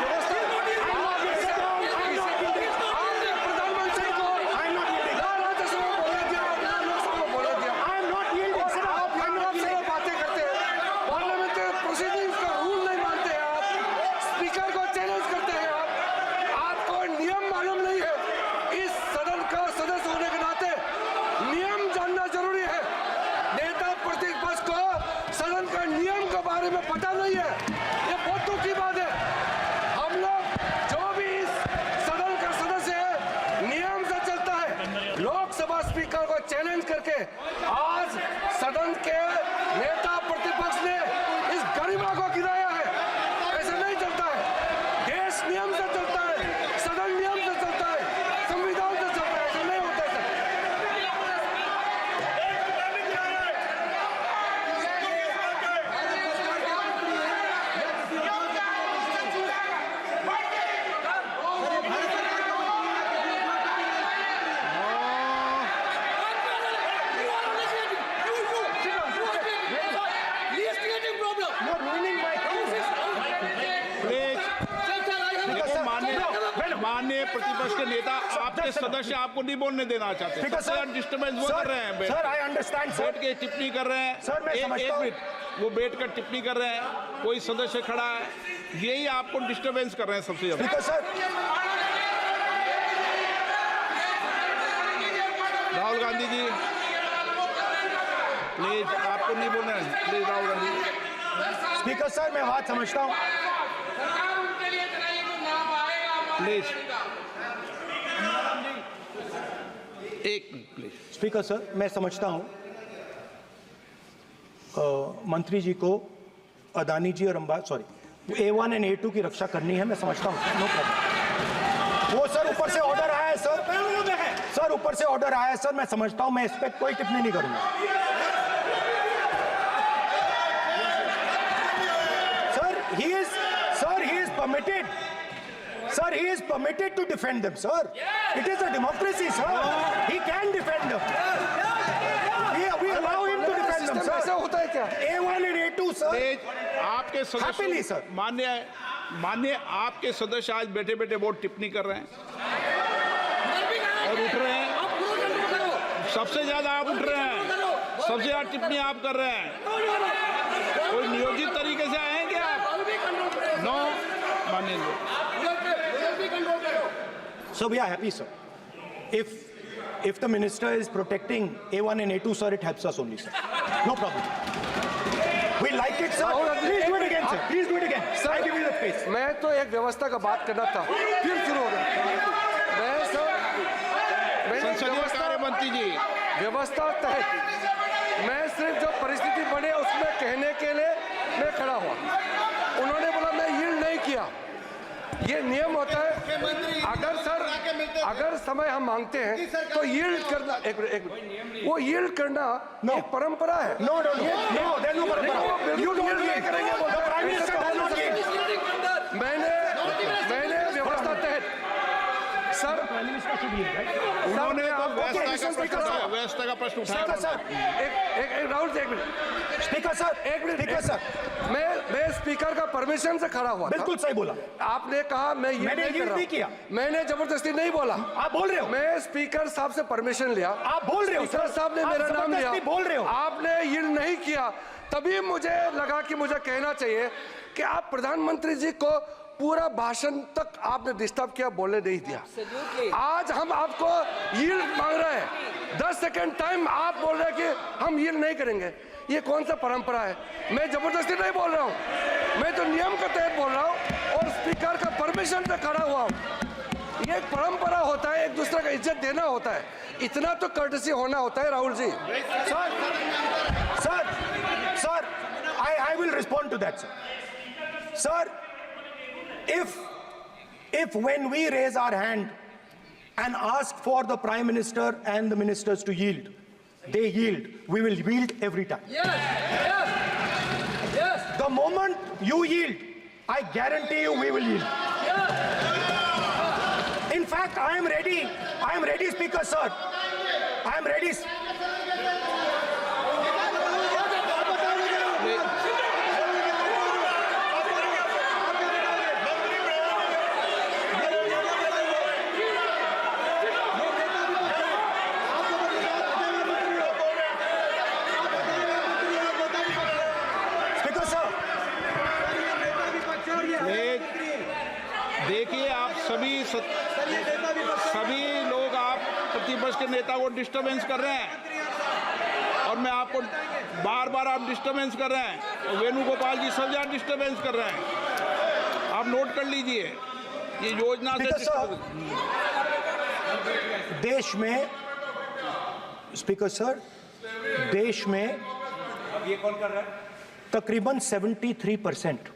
I'm not yielding. Sit down. I'm not yielding. आपने प्रधानमंत्री को I'm not yielding. Rajya Sabha में बोले दिया, लोकसभा में बोले दिया। I'm not yielding. Sit down. I'm not आपसे yielding. बातें करते हैं, पार्लियामेंट्री प्रोसीडिंग्स का रूल नहीं मानते हैं आप, स्पीकर को चैलेंज करते हैं आप, आपको नियम मालूम नहीं है। इस सदन का सदस्य होने के नाते नियम जानना जरूरी है। नेता प्रतिपक्ष को सदन का नियम के बारे में पता नहीं है, ये बहुत दुख की बात है। हम लोग जो भी इस सदन का सदस्य है नियम से चलता है। लोकसभा स्पीकर को चैलेंज करके आज सदन के नेता प्रतिपक्ष ने इस गरिमा को गिराया है। ऐसा नहीं चलता है। देश नियम से चलता है, सदन नियम से चलता है, संविधान से चलता है। ऐसा नहीं होता है sir. You're ruining my case. Please देखो, माननीय प्रतिपक्ष के नेता, आपके सदस्य आपको नहीं बोलने देना चाहते। स्पीकर सबसे सर, डिस्टर्बेंस वो कर रहे हैं। सर आई अंडरस्टैंड बैठ सर। के टिप्पणी कर रहे हैं। सर, मैं समझता एक हूं। मिनट, वो बैठ कर टिप्पणी कर रहे हैं, कोई सदस्य खड़ा है, यही आपको डिस्टर्बेंस कर रहे हैं सबसे ज्यादा। Speaker sir, Rahul Gandhi ji please, आपको नहीं बोलना है। Please Rahul Gandhi. Speaker sir मैं बात समझता हूँ। प्लीज एक मिनट प्लीज। स्पीकर सर मैं समझता हूँ मंत्री जी को अदानी जी और A1 और A2 की रक्षा करनी है। मैं समझता हूँ, नो प्रॉब्लम। वो सर ऊपर से ऑर्डर आया है सर। सर ऊपर से ऑर्डर आया है सर, मैं समझता हूँ। मैं इस पर कोई टिप्पणी नहीं करूंगा। Sir he is permitted. Sir, he is permitted to defend them, sir. It is a democracy, sir. He can defend them. We allow him to defend them, sir. ऐसा होता है क्या? A1 and A2, sir. Please आपके Happily, सदस्य, sir. मान्य आपके सदस्य आज बैठे बैठे बहुत टिप्पणी कर रहे हैं और उठ रहे हैं। सबसे ज्यादा आप उठ रहे हैं, सबसे ज्यादा टिप्पणी आप कर रहे हैं। कोई नियोजित तरीके से आए हैं क्या आप? नो मानिए। So we are happy, sir. If If the minister is protecting A1 and A2, sir, it helps us only, sir. No problem. We like it, sir. Please do it again, sir. Please do it again. Sir, I give you the space. मैं तो एक व्यवस्था का बात करना था, फिर शुरू हो गया। मैं सर, संसदीय कार्य मंत्री जी, व्यवस्था तहत मैं सिर्फ जो परिस्थिति बने उसमें कहने के लिए मैं खड़ा हुआ। उन्होंने बोला मैं यील्ड नहीं किया। ये नियम होता है, अगर समय हम मांगते हैं तो यील्ड करना, एक मिनट, वो यील्ड करना एक परंपरा है। No, there's no परंपरा। You यील्ड नहीं करेंगे बोलते हैं। Prime Minister does not yield. मैंने व्यवस्था तहत सर उन्होंने तो व्यवस्था का प्रश्न उठाया। Speaker, sir. एक राहुल जी, एक minute Speaker, sir. Speaker, sir. मैं स्पीकर का परमिशन से खड़ा हुआ था। बिल्कुल सही बोला। आपने कहा मैं ये मैंने नहीं कर yield रहा नहीं किया। मैंने जबरदस्ती नहीं बोला। आप बोल रहे हो। मैं स्पीकर साहब से परमिशन लिया। आप बोल रहे हो, स्पीकर सर। साहब ने आप मेरा नाम लिया। जबरदस्ती बोल रहे हो। आपने यील्ड नहीं किया, तभी मुझे लगा कि मुझे कहना चाहिए कि आप प्रधानमंत्री जी को पूरा भाषण तक आपने डिस्टर्ब किया, बोलने नहीं दिया। आज हम आपको यील्ड मांग रहे हैं, 10 सेकंड टाइम आप बोल रहे हैं कि हम यील्ड नहीं करेंगे। ये कौन सा परंपरा है? मैं जबरदस्ती नहीं बोल रहा हूँ, मैं तो नियम के तहत बोल रहा हूँ और स्पीकर का परमिशन से खड़ा हुआ हूँ। ये एक परंपरा होता है, एक दूसरे का इज्जत देना होता है, इतना तो कर्टसी होना होता है। Rahul ji, Sir, I will respond to that, sir. Sir, if when we raise our hand and ask for the Prime Minister and the ministers to yield, they yield, we will yield every time. Yes. The moment you yield, I guarantee you we will yield. In fact, I am ready, Speaker, sir. I am ready. Speaker, sir. देखिए, आप सभी लोग आप प्रतिपक्ष के नेता को disturbance कर रहे हैं और मैं आपको बार आप डिस्टर्बेंस कर रहे हैं और वेणुगोपाल जी सब यहाँ डिस्टर्बेंस कर रहे हैं। आप नोट कर लीजिए, ये योजना से देश में, स्पीकर सर, देश में ये कौन कर रहा है? तकरीबन 73%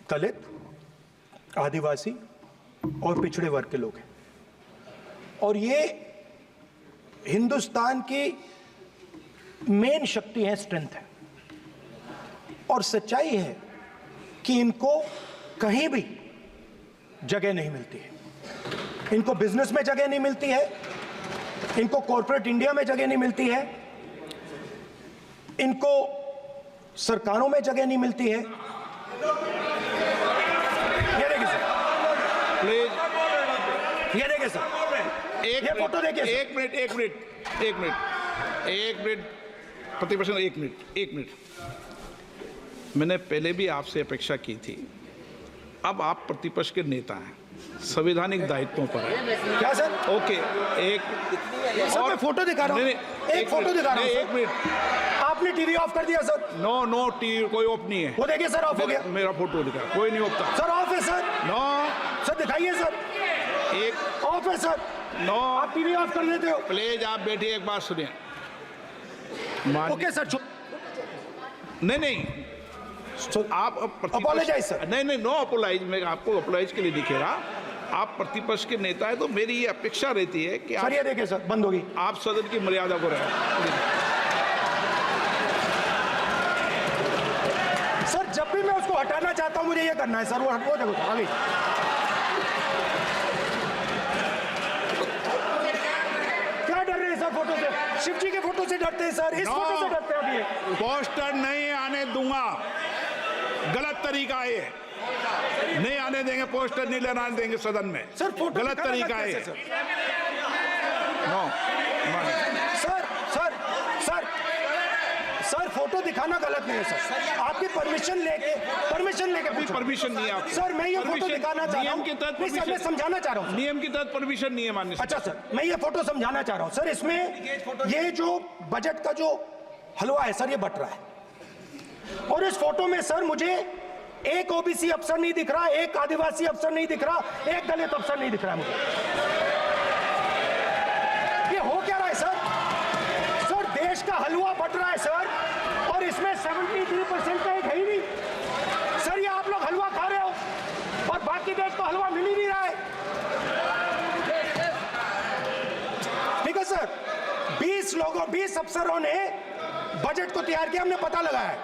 दलित, आदिवासी और पिछड़े वर्ग के लोग हैं और ये हिंदुस्तान की मेन शक्ति है, स्ट्रेंथ है। और सच्चाई है कि इनको कहीं भी जगह नहीं मिलती है। इनको बिजनेस में जगह नहीं मिलती है, इनको कॉर्पोरेट इंडिया में जगह नहीं मिलती है, इनको सरकारों में जगह नहीं मिलती है। ये देखिए सर, प्लीज ये देखिए सर, ये फोटो देखिए सर। एक मिनट प्रतिपक्ष, एक मिनट। मैंने पहले भी आपसे अपेक्षा की थी, अब आप प्रतिपक्ष के नेता हैं, संवैधानिक दायित्वों पर है। क्या सर? ओके, सर मैं फोटो दिखा रहा हूँ, एक फोटो दिखा रहा हूँ। एक मिनट, आपने टीवी ऑफ कर दिया सर। नो टीवी कोई ऑफ नहीं है। वो देखिए सर, ऑफ हो गया। मेरा फोटो दिखा, कोई नहीं ऑफ था सर, ऑफ है सर। नो सर दिखाइए सर, एक ऑफ है सर। नो, आप टीवी ऑफ कर देते हो। प्लीज आप बैठिए, एक बात सुनिए। ओके सर, नहीं आप Apologize, sir. नहीं, नो अपोलाइज। मैं आपको अपोलाइज के लिए दिखे रहा। आप प्रतिपक्ष के नेता है तो मेरी ये अपेक्षा रहती है कि सर ये देखिए सर, बंद होगी। आप सदन की मर्यादा को रखें। सर जब भी मैं उसको हटाना चाहता हूं मुझे ये करना है सर, वो हटो, देखो आगे। क्या डर रहे हैं सर फोटो से? शिव जी के फोटो से डरते हैं सर, इस फोटो से डरते हैं अभी। पोस्टर नहीं आने दूंगा, गलत तरीका है, नहीं आने देंगे, पोस्टर नहीं लेना देंगे सदन में। सर फोटो गलत तरीका है। Sir no sir sir sir sir photo photo दिखाना गलत नहीं है सर, आपकी परमिशन लेके अभी परमिशन नहीं है आपको। सर मैं ये फोटो Permission- दिखाना चाह रहा नियम हूँ, के तहत नहीं सर मैं permission- समझाना चाह रहा हूँ। नियम के तहत परमिशन नहीं है माननीय सदस्य। अच्छा सर मैं ये फोटो समझाना चाह रहा हूँ सर, इसमें ये जो बजट का जो हलवा है सर ये बट रहा है, और इस फोटो में सर मुझे एक ओबीसी अफसर नहीं दिख रहा, एक आदिवासी अफसर नहीं दिख रहा, एक दलित अफसर नहीं दिख रहा है मुझे। ये हो क्या रहा है सर? सर देश का हलवा बट रहा है सर, और इसमें 73% का एक है ही नहीं सर। ये आप लोग हलवा खा रहे हो और बाकी देश को हलवा मिल ही नहीं रहा है। ठीक है सर, 20 अफसरों ने बजट को तैयार किया, हमने पता लगाया है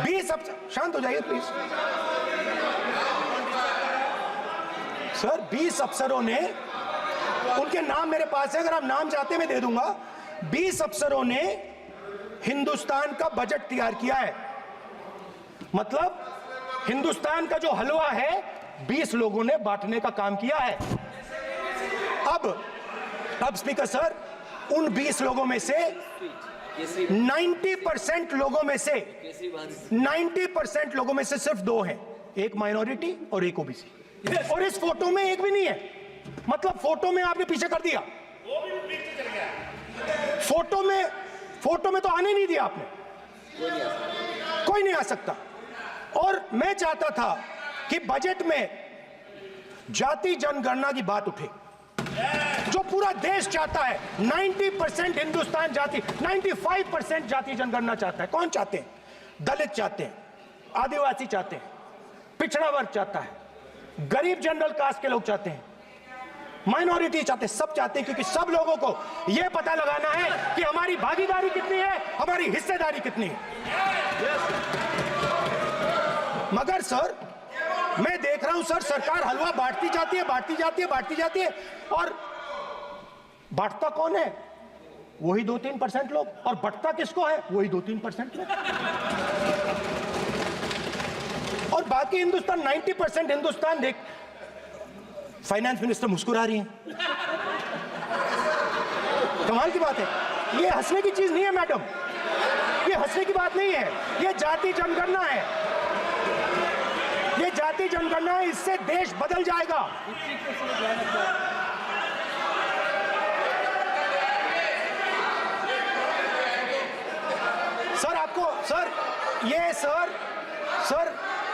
20 अफसर, शांत हो जाइए प्लीज सर। 20 अफसरों ने, उनके नाम मेरे पास है, अगर आप नाम चाहते मैं दे दूंगा। 20 अफसरों ने हिंदुस्तान का बजट तैयार किया है, मतलब हिंदुस्तान का जो हलवा है 20 लोगों ने बांटने का काम किया है। अब स्पीकर सर, उन 20 लोगों में से 90% लोगों में से 90% लोगों में से सिर्फ 2 हैं, एक माइनॉरिटी और एक ओबीसी, और इस फोटो में एक भी नहीं है। मतलब फोटो में आपने पीछे कर दिया, फोटो में तो आने नहीं दिया आपने, कोई नहीं आ सकता। और मैं चाहता था कि बजट में जाति जनगणना की बात उठे, जो पूरा देश चाहता है। 90% हिंदुस्तान जाति, 95% जाति जनगणना चाहता है। कौन चाहते हैं? दलित चाहते हैं, आदिवासी चाहते हैं, पिछड़ा वर्ग चाहता है, गरीब जनरल कास्ट के लोग चाहते हैं, माइनॉरिटी चाहते हैं, सब चाहते हैं, क्योंकि सब लोगों को यह पता लगाना है कि हमारी भागीदारी कितनी है, हमारी हिस्सेदारी कितनी है। मगर सर मैं देख रहा हूं सर, सरकार हलवा बांटती जाती है, और बांटता कौन है? वही 2-3% लोग, और बंटता किसको है? वही 2-3% लोग, और बाकी हिंदुस्तान 90% हिंदुस्तान देख। फाइनेंस मिनिस्टर मुस्कुरा रही हैं, कमाल की बात है। ये हंसने की चीज नहीं है मैडम, ये हंसने की बात नहीं है, ये जाति जनगणना है, ये जाति जनगणना है, इससे देश बदल जाएगा। सर आपको सर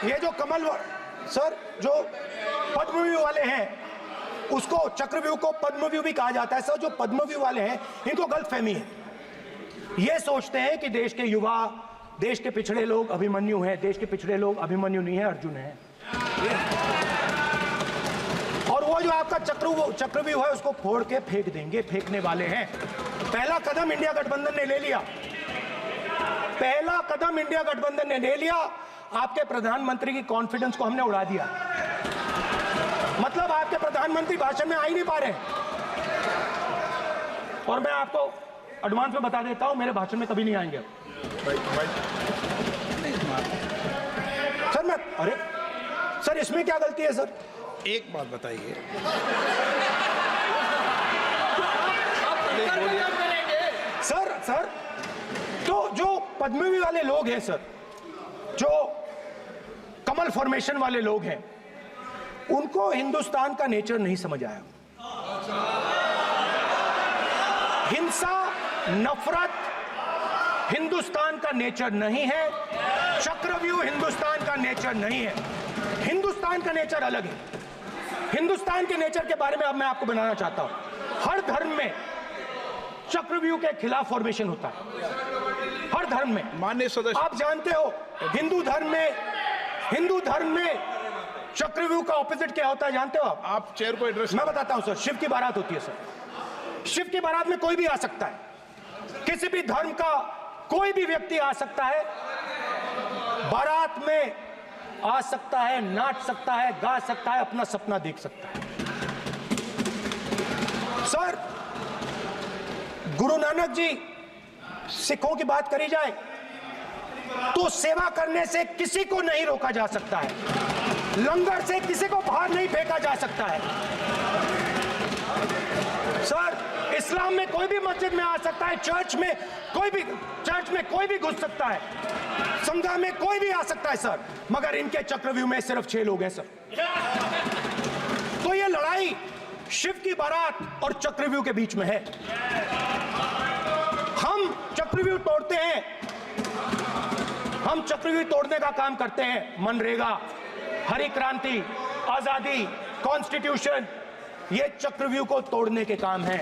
ये जो कमल सर जो पद्मव्यूह वाले हैं, उसको चक्रव्यूह को पद्मव्यूह भी कहा जाता है सर। जो पद्मव्यूह वाले हैं इनको गलतफहमी है, ये सोचते हैं कि देश के युवा, देश के पिछड़े लोग अभिमन्यु हैं। देश के पिछड़े लोग अभिमन्यु नहीं है, अर्जुन है। और वो जो आपका चक्रव्यूह है उसको फोड़ के फेंक देंगे, फेंकने वाले हैं। पहला कदम इंडिया गठबंधन ने ले लिया, आपके प्रधानमंत्री की कॉन्फिडेंस को हमने उड़ा दिया। मतलब आपके प्रधानमंत्री भाषण में आ ही नहीं पा रहे। और मैं आपको एडवांस में बता देता हूं, मेरे भाषण में कभी नहीं आएंगे। सर इसमें क्या गलती है सर? एक बात बताइए, सर तो जो पद्मव्यूह वाले लोग हैं सर, जो कमल फॉर्मेशन वाले लोग हैं, उनको हिंदुस्तान का नेचर नहीं समझ आया। हिंसा, नफरत हिंदुस्तान का नेचर नहीं है, चक्रव्यूह हिंदुस्तान का नेचर नहीं है। हिंदुस्तान का नेचर अलग है। हिंदुस्तान के नेचर के बारे में अब मैं आपको बनाना चाहता हूं। हर धर्म में चक्रव्यूह के खिलाफ फॉर्मेशन होता है, हर धर्म में। माननीय सदस्य, आप जानते हो हिंदू धर्म में चक्रव्यूह का ऑपोजिट क्या होता है, जानते हो आप चेयर को एड्रेस। मैं बताता हूं सर। शिव की बारात होती है सर, शिव की बारात में कोई भी आ सकता है, किसी भी धर्म का कोई भी व्यक्ति आ सकता है, बारात में आ सकता है, नाच सकता है, गा सकता है, अपना सपना देख सकता है। सर गुरु नानक जी, सिखों की बात करी जाए तो सेवा करने से किसी को नहीं रोका जा सकता है, लंगर से किसी को बाहर नहीं फेंका जा सकता है। सर इस्लाम में कोई भी मस्जिद में आ सकता है, चर्च में कोई भी घुस सकता है, संघा में कोई भी आ सकता है सर, मगर इनके चक्रव्यूह में सिर्फ 6 लोग हैं सर। तो ये लड़ाई शिव की बारात और चक्रव्यूह के बीच में है। हम चक्रव्यूह तोड़ते हैं, हम चक्रव्यूह तोड़ने का काम करते हैं। मनरेगा, हरी क्रांति, आजादी, कॉन्स्टिट्यूशन, ये चक्रव्यूह को तोड़ने के काम हैं।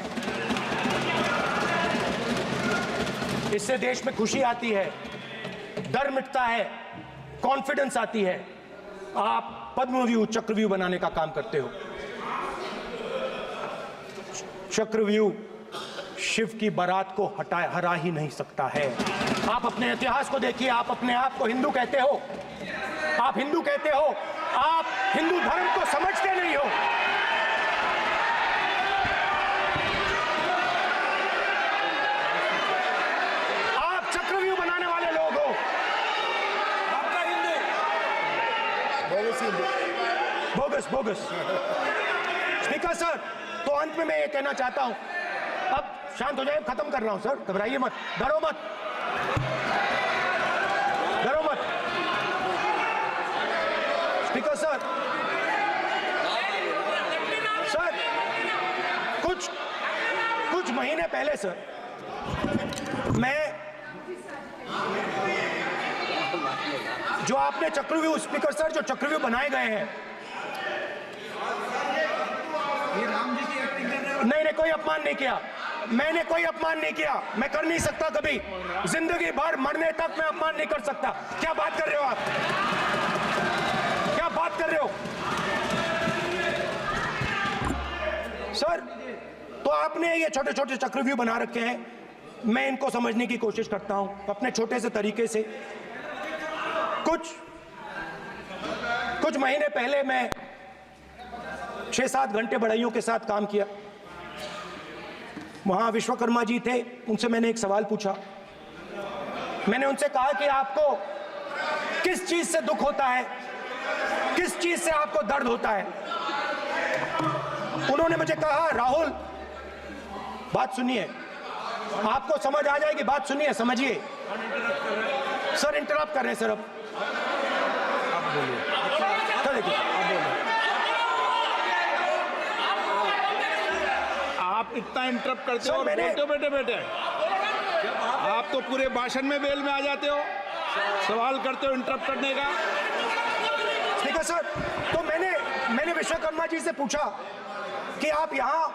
इससे देश में खुशी आती है, डर मिटता है, कॉन्फिडेंस आती है। आप पद्मव्यूह चक्रव्यूह बनाने का काम करते हो। चक्रव्यूह शिव की बारात को हरा ही नहीं सकता है। आप अपने इतिहास को देखिए, आप अपने आप को हिंदू कहते हो, आप हिंदू कहते हो, आप हिंदू धर्म को समझते नहीं हो। आप चक्रव्यूह बनाने वाले लोग हो। आपका हिंदू बोगस। स्पीकर सर, तो अंत में मैं ये कहना चाहता हूं, अब शांत हो जाए, खत्म कर रहा हूं सर, घबराइए मत, डरो मत। स्पीकर सर, कुछ महीने पहले सर, मैं जो आपने चक्रव्यूह, स्पीकर सर, जो चक्रव्यूह बनाए गए हैं, नहीं, कोई अपमान नहीं किया, मैंने कोई अपमान नहीं किया, मैं कर नहीं सकता कभी, जिंदगी भर मरने तक मैं अपमान नहीं कर सकता। क्या बात कर रहे हो आप, क्या बात कर रहे हो सर? तो आपने ये छोटे छोटे चक्रव्यूह बना रखे हैं, मैं इनको समझने की कोशिश करता हूं अपने छोटे से तरीके से। कुछ महीने पहले मैं 6-7 घंटे बढ़इयों के साथ काम किया। वहां विश्वकर्मा जी थे, उनसे मैंने एक सवाल पूछा। मैंने उनसे कहा कि आपको किस चीज से दुख होता है, किस चीज से आपको दर्द होता है? उन्होंने मुझे कहा, राहुल बात सुनिए, आपको समझ आ जाएगी, बात सुनिए, समझिए। सर इंटरप्ट कर रहे हैं सर, अब बोलिए, देखिए आप इतना इंटरप्ट करते हो और मैंने- बोलते हो बेटे आप तो पूरे भाषण में बेल में आ जाते हो, सवाल करते हो इंटरप्ट करने का। स्पीकर सर, तो मैंने विश्वकर्मा जी से पूछा कि आप यहां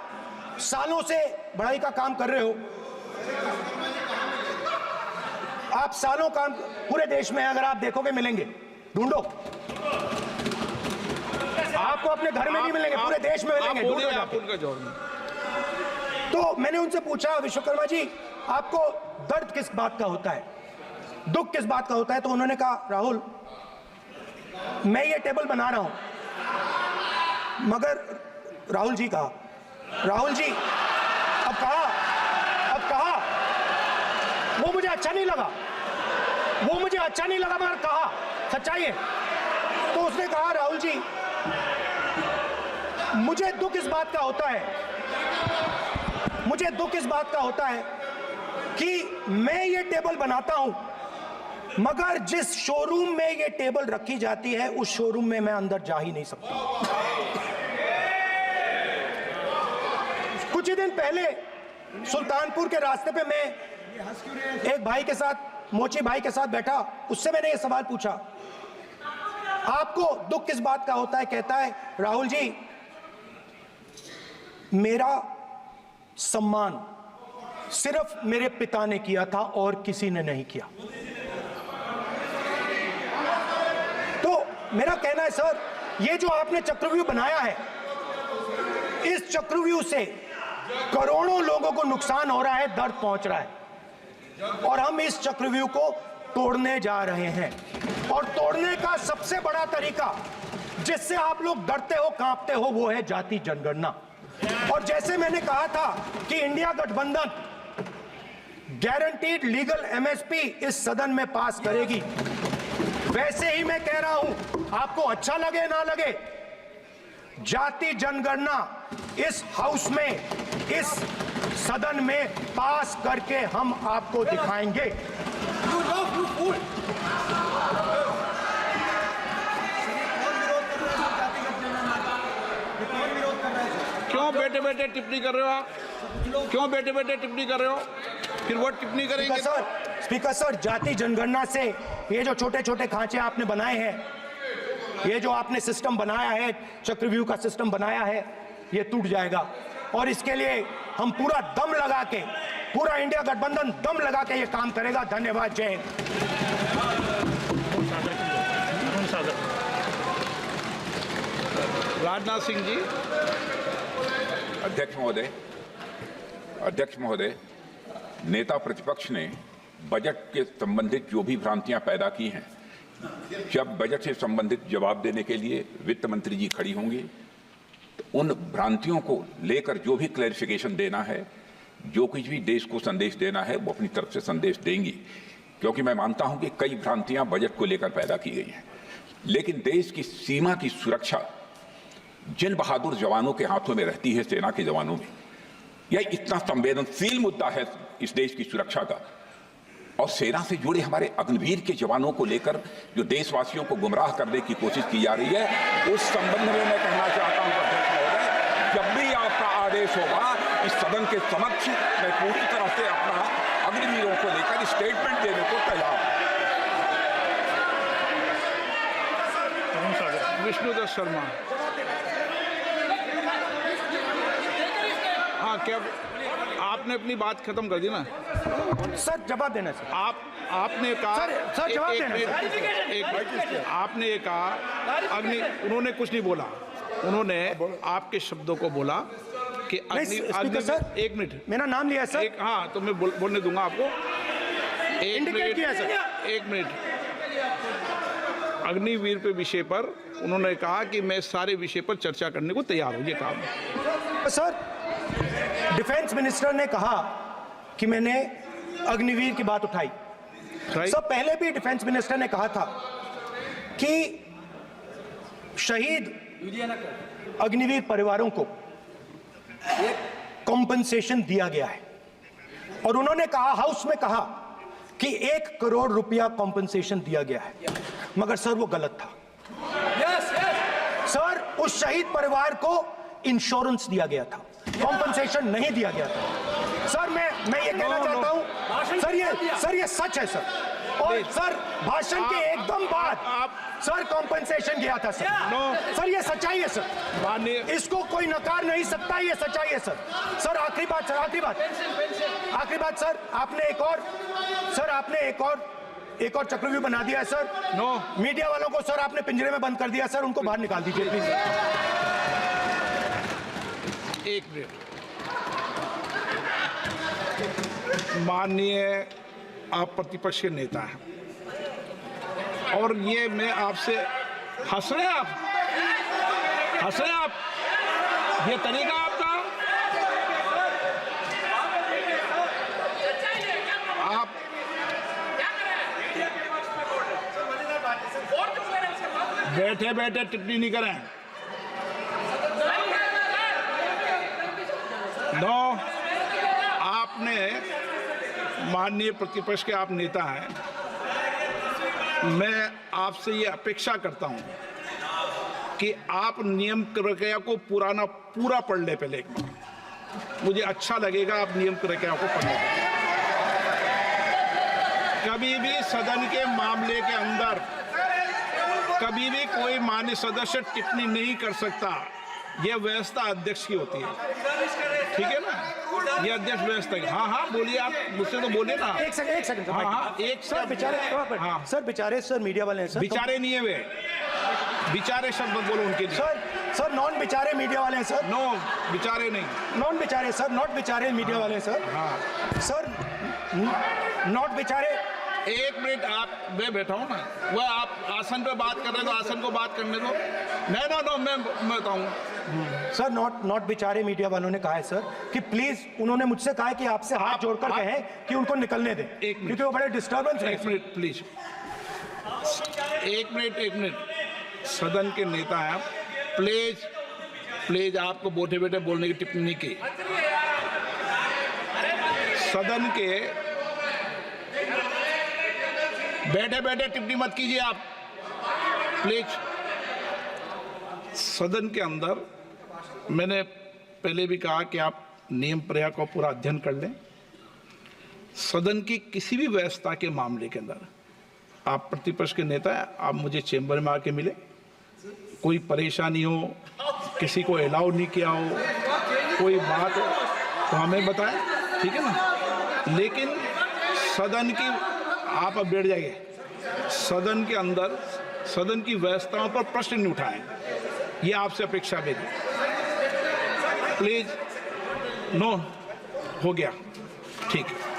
सालों से बढ़ाई का काम कर रहे हो, आप सालों काम पूरे देश में, अगर आप देखोगे मिलेंगे, ढूंढो, आपको अपने घर में नहीं मिलेंगे, पूरे देश में मिलेंगे, ढूंढो जाके। उनका जवाब। तो मैंने उनसे पूछा, विश्वकर्मा जी आपको दर्द किस बात का होता है, दुख किस बात का होता है? तो उन्होंने कहा, राहुल मैं ये टेबल बना रहा हूं, मगर राहुल जी कहा, राहुल जी अब कहा वो मुझे अच्छा नहीं लगा, मगर कहा सच्चाई है। तो उसने कहा, राहुल जी मुझे दुख इस बात का होता है कि मैं ये टेबल बनाता हूं, मगर जिस शोरूम में ये टेबल रखी जाती है उस शोरूम में मैं अंदर जा ही नहीं सकता। कुछ ही दिन पहले सुल्तानपुर के रास्ते पे मैं एक भाई के साथ, मोची भाई के साथ बैठा, उससे मैंने ये सवाल पूछा, आपको दुख किस बात का होता है? कहता है, राहुल जी मेरा सम्मान सिर्फ मेरे पिता ने किया था और किसी ने नहीं किया। तो मेरा कहना है सर, ये जो आपने चक्रव्यूह बनाया है, इस चक्रव्यूह से करोड़ों लोगों को नुकसान हो रहा है, दर्द पहुंच रहा है, और हम इस चक्रव्यूह को तोड़ने जा रहे हैं। और तोड़ने का सबसे बड़ा तरीका, जिससे आप लोग डरते हो, कांपते हो, वो है जाति जनगणना। और जैसे मैंने कहा था कि इंडिया गठबंधन गारंटीड लीगल एमएसपी इस सदन में पास करेगी, वैसे ही मैं कह रहा हूं, आपको अच्छा लगे ना लगे, जाति जनगणना इस हाउस में, इस सदन में पास करके हम आपको दिखाएंगे। क्यों बैठे बैठे टिप्पणी कर रहे हो आप? क्यों बैठे बैठे टिप्पणी कर रहे हो? फिर वो टिप्पणी करेंगे। स्पीकर सर, जाति जनगणना से ये जो छोटे छोटे खांचे आपने बनाए हैं, ये जो आपने सिस्टम बनाया है, चक्रव्यूह का सिस्टम बनाया है, ये टूट जाएगा। और इसके लिए हम पूरा दम लगा के, पूरा इंडिया गठबंधन दम लगा के ये काम करेगा। धन्यवाद। जय हिंद। राजनाथ सिंह जी। अध्यक्ष महोदय, नेता प्रतिपक्ष ने बजट के संबंधित जो भी भ्रांतियां पैदा की हैं, जब बजट से संबंधित जवाब देने के लिए वित्त मंत्री जी खड़ी होंगी तो उन भ्रांतियों को लेकर जो भी क्लैरिफिकेशन देना है, जो कुछ भी देश को संदेश देना है, वो अपनी तरफ से संदेश देंगी। क्योंकि मैं मानता हूं कि कई भ्रांतियां बजट को लेकर पैदा की गई हैं, लेकिन देश की सीमा की सुरक्षा जिन बहादुर जवानों के हाथों में रहती है, सेना के जवानों में, यह इतना संवेदनशील मुद्दा है इस देश की सुरक्षा का। और सेना से जुड़े हमारे अग्निवीर के जवानों को लेकर जो देशवासियों को गुमराह करने की कोशिश की जा रही है, उस संबंध में मैं कहना चाहता हूं अध्यक्ष महोदय, जब भी आपका आदेश होगा इस सदन के समक्ष मैं पूरी तरह से अपना अग्निवीरों को लेकर स्टेटमेंट देने को तैयार हूं। विष्णुदत्त शर्मा। हाँ, क्या आपने अपनी बात खत्म कर दी ना? सर जवाब देना सर। आपने कहा सर जवाब देना सर। आपने ये कहा उन्होंने कुछ नहीं बोला, उन्होंने आपके शब्दों को बोला कि स्पीकर सर, एक मिनट, मेरा नाम लिया है सर। हाँ, तो मैं बोलने दूंगा आपको। इंडिकेट किया सर। एक मिनट। अग्निवीर पे विषय पर उन्होंने कहा कि मैं सारे विषय पर चर्चा करने को तैयार हूं, ये कहा। सर, डिफेंस मिनिस्टर ने कहा कि मैंने अग्निवीर की बात उठाई। सर, पहले भी डिफेंस मिनिस्टर ने कहा था कि शहीद अग्निवीर परिवारों को कॉम्पनसेशन दिया गया है, और उन्होंने कहा, हाउस में कहा कि 1 करोड़ रुपया कॉम्पनसेशन दिया गया है, मगर सर वो गलत था। सर, उस शहीद परिवार को इंश्योरेंस दिया गया था, कॉम्पनसेशन नहीं दिया गया था। सर, मैं ये कहना चाहता हूं सर, ये सच है सर। और सर, भाषण के एकदम बाद सर कॉम्पनसेशन गया था सर। सर, ये सच्चाई है सर, इसको कोई नकार नहीं सकता, ये सच्चाई है सर। सर, आखिरी बात सर, आखिरी बात सर, आपने एक और चक्रव्यूह बना दिया है सर। मीडिया वालों को सर आपने पिंजरे में बंद कर दिया सर, उनको बाहर निकाल दीजिए प्लीज। एक मिनट। माननीय आप प्रतिपक्ष के नेता हैं, और ये मैं आपसे हंस रहे हैं आप, ये तरीका आपका। आप बैठे बैठे टिप्पणी नहीं करें। आपने, माननीय प्रतिपक्ष के आप नेता हैं, मैं आपसे ये अपेक्षा करता हूं कि आप नियम प्रक्रिया को पूरा पढ़ ले पहले एक बार। मुझे अच्छा लगेगा आप नियम प्रक्रिया को पढ़ लें। कभी भी सदन के मामले के अंदर कभी भी कोई माननीय सदस्य टिप्पणी नहीं कर सकता। यह व्यवस्था अध्यक्ष की होती है, ठीक है ना? ये अध्यक्ष व्यवस्था की। हाँ, बोलिए, आप मुझसे तो बोले ना। एक सेकंड। हाँ, सर बेचारे, हाँ सर, बेचारे सर मीडिया वाले हैं सर। बेचारे नहीं है वे, बेचारे शब्द बोलो उनके लिए। सर नॉन बेचारे मीडिया वाले हैं सर। नो, बेचारे नहीं, नॉन बेचारे सर, नॉट बेचारे मीडिया वाले हैं सर। हाँ सर, नॉट बेचारे। एक मिनट, मैं बैठा हूँ ना, वह आप आसन पे बात कर रहे हैं तो आसन को बात करने दो। नो, मैं बताऊँ सर, नॉट बेचारे मीडिया वालों ने कहा है सर कि प्लीज, उन्होंने मुझसे कहा है कि आपसे हाथ जोड़कर कहें कि उनको निकलने दें, क्योंकि वो बड़े डिस्टर्बेंस है। एक मिनट प्लीज, एक मिनट। सदन के नेता हैं, प्लीज आपको बैठे बैठे बोलने की टिप्पणी की। सदन के बैठे बैठे टिप्पणी मत कीजिए आप प्लीज। सदन के अंदर मैंने पहले भी कहा कि आप नियम प्रक्रिया को पूरा अध्ययन कर लें। सदन की किसी भी व्यवस्था के मामले के अंदर आप प्रतिपक्ष के नेता हैं, आप मुझे चेंबर में आके मिले, कोई परेशानी हो, किसी को अलाउ नहीं किया हो, कोई बात हो तो हमें बताएं, ठीक है ना। लेकिन सदन की आप अब बैठ जाइए, सदन के अंदर सदन की व्यवस्थाओं पर प्रश्न नहीं उठाएं, ये आपसे अपेक्षा मेरी। प्लीज नो, हो गया, ठीक है।